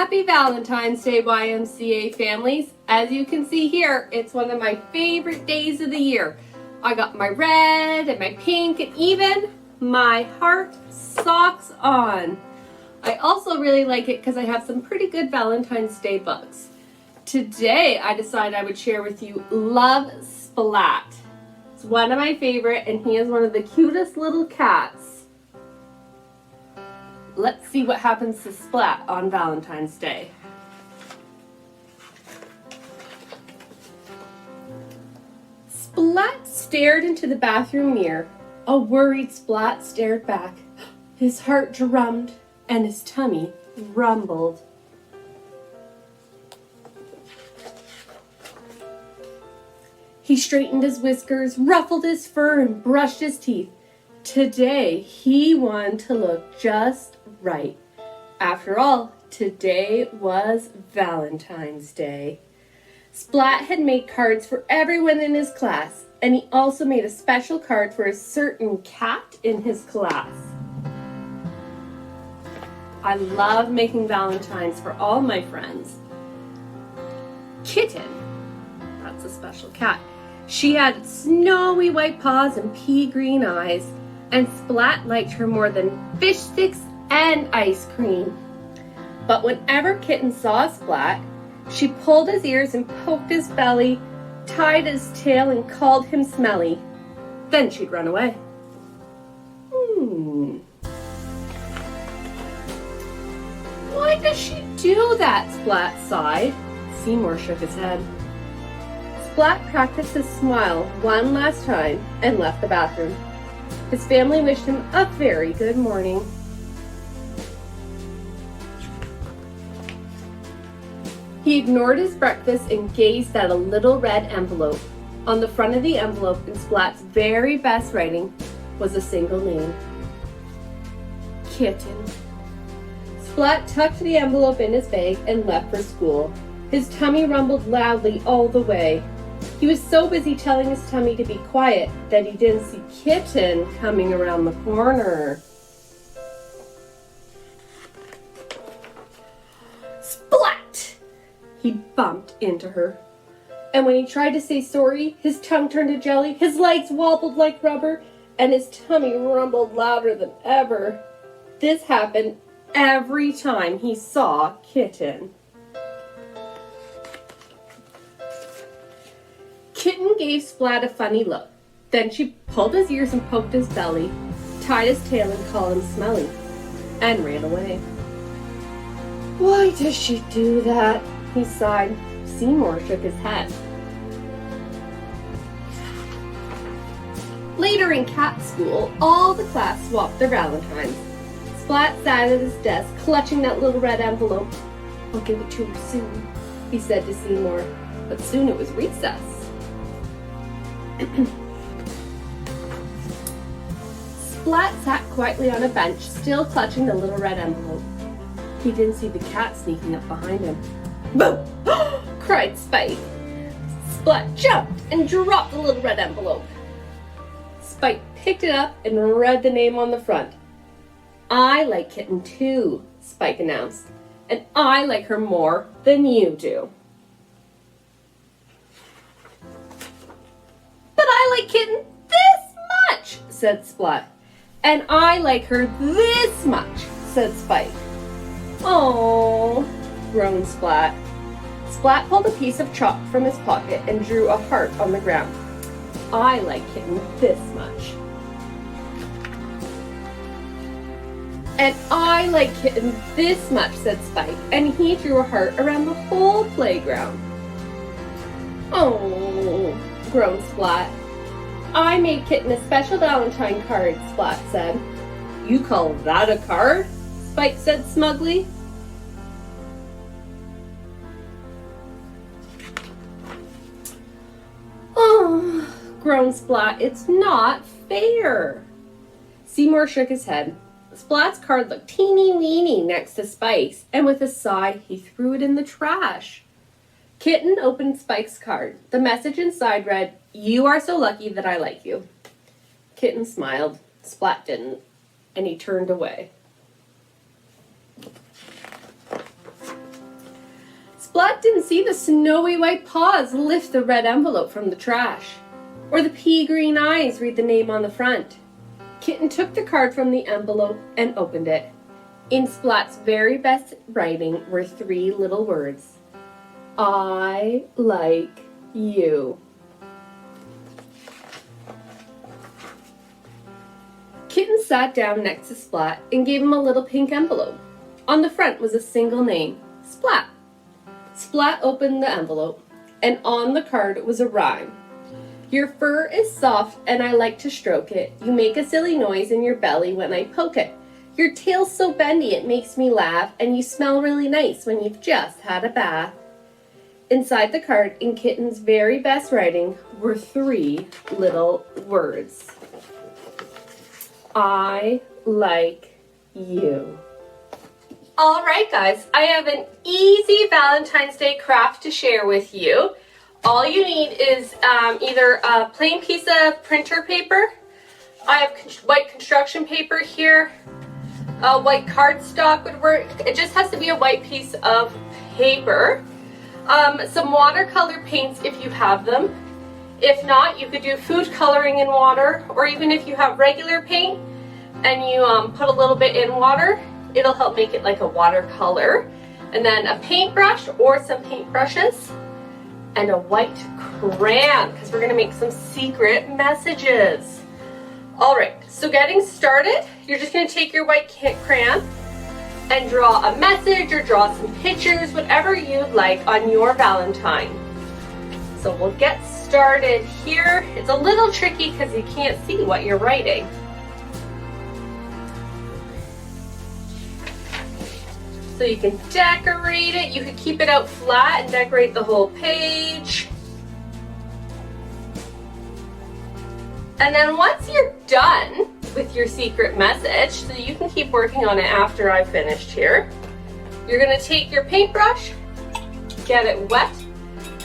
Happy Valentine's Day, YMCA families. As you can see here, it's one of my favorite days of the year. I got my red and my pink and even my heart socks on. I also really like it because I have some pretty good Valentine's Day books. Today, I decided I would share with you Love Splat. It's one of my favorite, and he is one of the cutest little cats. Let's see what happens to Splat on Valentine's Day. Splat stared into the bathroom mirror. A worried Splat stared back. His heart drummed and his tummy rumbled. He straightened his whiskers, ruffled his fur, and brushed his teeth. Today, he wanted to look just right. After all, today was Valentine's Day. Splat had made cards for everyone in his class, and he also made a special card for a certain cat in his class. I love making Valentines for all my friends. Kitten, that's a special cat. She had snowy white paws and pea green eyes, and Splat liked her more than fish sticks and ice cream. But whenever Kitten saw Splat, she pulled his ears and poked his belly, tied his tail and called him smelly. Then she'd run away. Why does she do that? Splat sighed. Seymour shook his head. Splat practiced his smile one last time and left the bathroom. His family wished him a very good morning. He ignored his breakfast and gazed at a little red envelope. On the front of the envelope, in Splat's very best writing, was a single name. Kitten. Splat tucked the envelope in his bag and left for school. His tummy rumbled loudly all the way. He was so busy telling his tummy to be quiet that he didn't see Kitten coming around the corner. Splat! He bumped into her. And when he tried to say sorry, his tongue turned to jelly, his legs wobbled like rubber, and his tummy rumbled louder than ever. This happened every time he saw Kitten. Kitten gave Splat a funny look. Then she pulled his ears and poked his belly, tied his tail and called him smelly, and ran away. Why does she do that? He sighed. Seymour shook his head. Later in cat school, all the class swapped their Valentines. Splat sat at his desk, clutching that little red envelope. I'll give it to her soon, he said to Seymour. But soon it was recess. Splat sat quietly on a bench, still clutching the little red envelope. He didn't see the cat sneaking up behind him. Boom! Cried Spike. Splat jumped and dropped the little red envelope. Spike picked it up and read the name on the front. I like Kitten too, Spike announced, and I like her more than you do. But I like Kitten this much, said Splat. And I like her this much, said Spike. Oh, groaned Splat. Splat pulled a piece of chalk from his pocket and drew a heart on the ground. I like Kitten this much. And I like Kitten this much, said Spike, and he drew a heart around the whole playground. Oh, groaned Splat. I made Kitten a special Valentine card, Splat said. You call that a card? Spike said smugly. Oh, groaned Splat, it's not fair. Seymour shook his head. Splat's card looked teeny-weeny next to Spike's, and with a sigh, he threw it in the trash. Kitten opened Spike's card. The message inside read, You are so lucky that I like you. Kitten smiled. Splat didn't, and he turned away. Splat didn't see the snowy white paws lift the red envelope from the trash, or the pea green eyes read the name on the front. Kitten took the card from the envelope and opened it. In Splat's very best writing were 3 little words. I like you. Kitten sat down next to Splat and gave him a little pink envelope. On the front was a single name, Splat. Splat opened the envelope, and on the card was a rhyme. Your fur is soft and I like to stroke it. You make a silly noise in your belly when I poke it. Your tail's so bendy it makes me laugh, and you smell really nice when you've just had a bath. Inside the card, in Kitten's very best writing, were 3 little words. I like you. All right, guys, I have an easy Valentine's Day craft to share with you. All you need is either a plain piece of printer paper. I have white construction paper here. White cardstock would work. It just has to be a white piece of paper. Some watercolor paints if you have them. If not, you could do food coloring in water, or even if you have regular paint and you put a little bit in water, it'll help make it like a watercolor. And then a paintbrush or some paintbrushes and a white crayon, because we're going to make some secret messages. All right, so getting started, you're just going to take your white crayon and draw a message or draw some pictures, whatever you'd like on your Valentine. So we'll get started here. It's a little tricky because you can't see what you're writing. So you can decorate it. You could keep it out flat and decorate the whole page. And then once you're done with your secret message, so you can keep working on it after I've finished here, you're going to take your paintbrush, get it wet,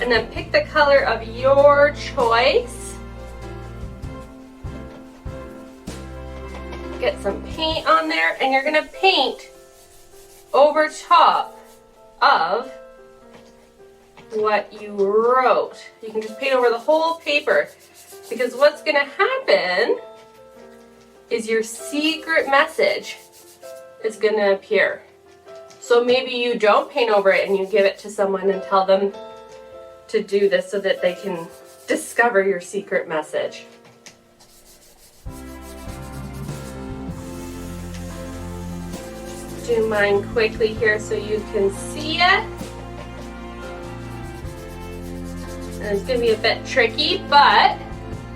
and then pick the color of your choice. Get some paint on there, and you're going to paint over top of what you wrote. You can just paint over the whole paper, because what's going to happen is your secret message is going to appear. So maybe you don't paint over it and you give it to someone and tell them to do this so that they can discover your secret message. Do mine quickly here so you can see it. And it's going to be a bit tricky, but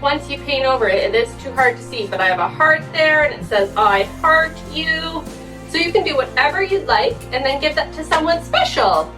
once you paint over it, it is too hard to see, but I have a heart there and it says I heart you. So you can do whatever you'd like and then give that to someone special.